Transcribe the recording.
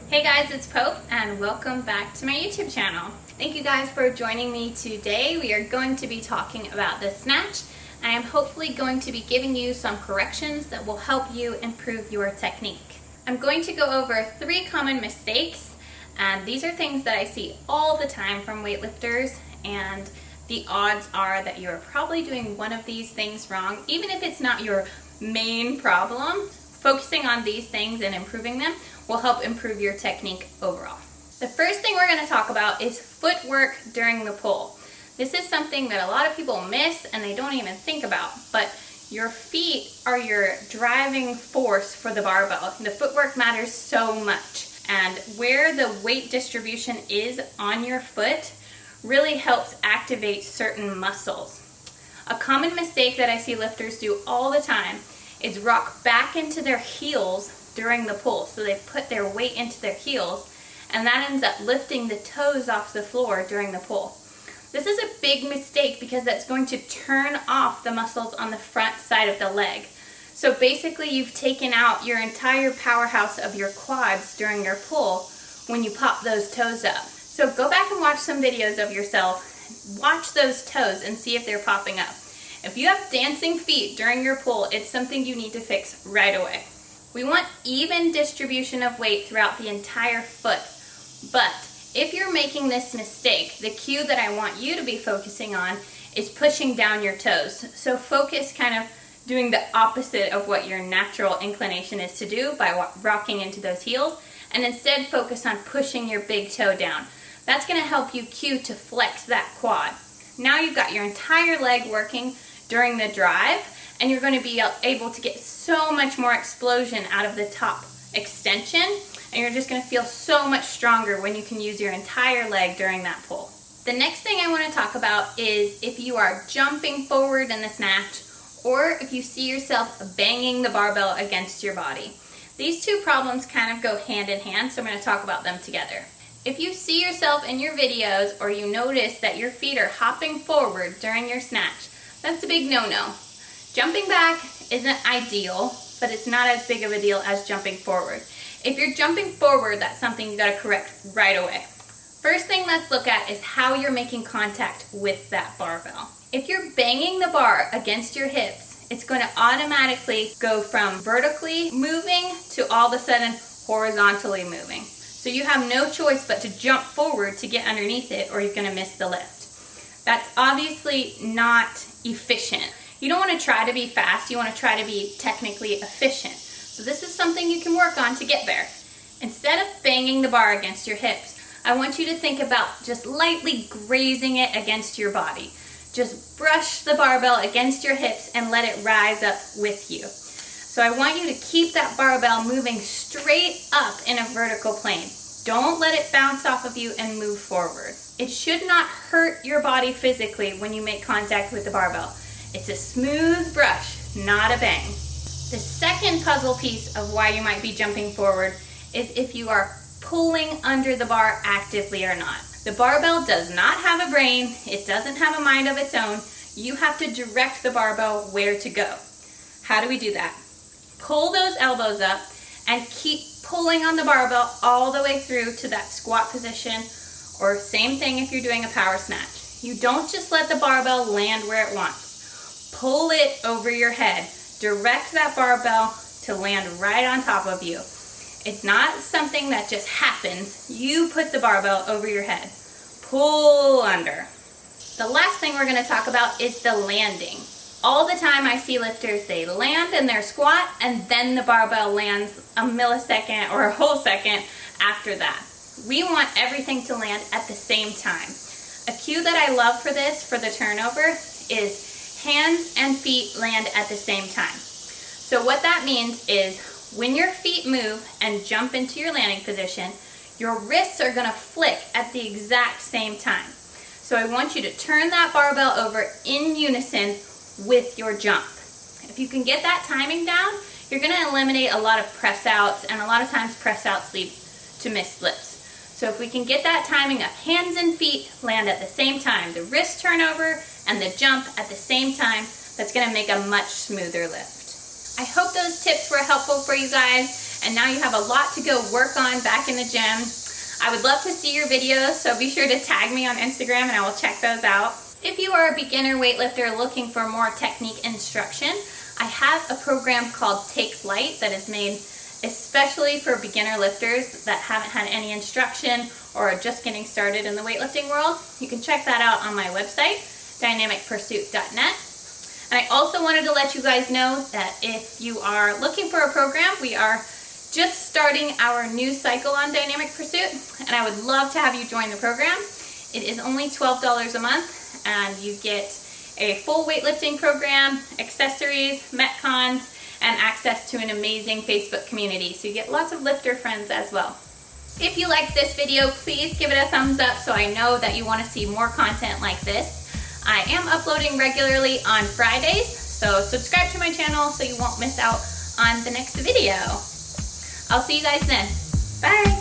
Hey guys, it's Pope and welcome back to my YouTube channel. Thank you guys for joining me today. We are going to be talking about the snatch. I am hopefully going to be giving you some corrections that will help you improve your technique. I'm going to go over 3 common mistakes, and these are things that I see all the time from weightlifters, and the odds are that you're probably doing one of these things wrong. Even if it's not your main problem, focusing on these things and improving them will help improve your technique overall. The first thing we're going to talk about is footwork during the pull. This is something that a lot of people miss and they don't even think about, but your feet are your driving force for the barbell. The footwork matters so much, and where the weight distribution is on your foot really helps activate certain muscles. A common mistake that I see lifters do all the time is rock back into their heels during the pull. So they put their weight into their heels, and that ends up lifting the toes off the floor during the pull. This is a big mistake because that's going to turn off the muscles on the front side of the leg. So basically you've taken out your entire powerhouse of your quads during your pull when you pop those toes up. So go back and watch some videos of yourself, watch those toes and see if they're popping up. If you have dancing feet during your pull, it's something you need to fix right away. We want even distribution of weight throughout the entire foot, but if you're making this mistake, the cue that I want you to be focusing on is pushing down your toes. So focus kind of doing the opposite of what your natural inclination is to do by rocking into those heels, and instead focus on pushing your big toe down. That's going to help you cue to flex that quad. Now you've got your entire leg working during the drive, and you're going to be able to get so much more explosion out of the top extension, and you're just going to feel so much stronger when you can use your entire leg during that pull. The next thing I want to talk about is if you are jumping forward in the snatch, or if you see yourself banging the barbell against your body. These two problems kind of go hand in hand, so I'm going to talk about them together. If you see yourself in your videos, or you notice that your feet are hopping forward during your snatch, that's a big no-no. Jumping back isn't ideal, but it's not as big of a deal as jumping forward. If you're jumping forward, that's something you gotta correct right away. First thing let's look at is how you're making contact with that barbell. If you're banging the bar against your hips, it's going to automatically go from vertically moving to all of a sudden horizontally moving. So you have no choice but to jump forward to get underneath it, or you're going to miss the lift. That's obviously not efficient. You don't want to try to be fast, you want to try to be technically efficient. So this is something you can work on to get there. Instead of banging the bar against your hips, I want you to think about just lightly grazing it against your body. Just brush the barbell against your hips and let it rise up with you. So I want you to keep that barbell moving straight up in a vertical plane. Don't let it bounce off of you and move forward. It should not hurt your body physically when you make contact with the barbell. It's a smooth brush, not a bang. The second puzzle piece of why you might be jumping forward is if you are pulling under the bar actively or not. The barbell does not have a brain, it doesn't have a mind of its own. You have to direct the barbell where to go. How do we do that? Pull those elbows up and keep pulling on the barbell all the way through to that squat position, or same thing if you're doing a power snatch. You don't just let the barbell land where it wants. Pull it over your head. Direct that barbell to land right on top of you. It's not something that just happens. You put the barbell over your head. Pull under. The last thing we're going to talk about is the landing. All the time I see lifters, they land in their squat and then the barbell lands a millisecond or a whole second after that. We want everything to land at the same time. A cue that I love for this, for the turnover, is hands and feet land at the same time. So what that means is when your feet move and jump into your landing position, your wrists are going to flick at the exact same time. So I want you to turn that barbell over in unison with your jump. If you can get that timing down, you're going to eliminate a lot of press outs, and a lot of times press outs lead to missed lifts. So if we can get that timing of hands and feet land at the same time, the wrist turnover and the jump at the same time, that's going to make a much smoother lift. I hope those tips were helpful for you guys, and now you have a lot to go work on back in the gym. I would love to see your videos, so be sure to tag me on Instagram and I will check those out. If you are a beginner weightlifter looking for more technique instruction, I have a program called Take Flight that is made especially for beginner lifters that haven't had any instruction or are just getting started in the weightlifting world. You can check that out on my website, dynamicpursuit.net. And I also wanted to let you guys know that if you are looking for a program, we are just starting our new cycle on Dynamic Pursuit, and I would love to have you join the program. It is only $12 a month, and you get a full weightlifting program, accessories, Metcons, and access to an amazing Facebook community. So you get lots of lifter friends as well. If you liked this video, please give it a thumbs up so I know that you want to see more content like this. I am uploading regularly on Fridays, so subscribe to my channel so you won't miss out on the next video. I'll see you guys then. Bye!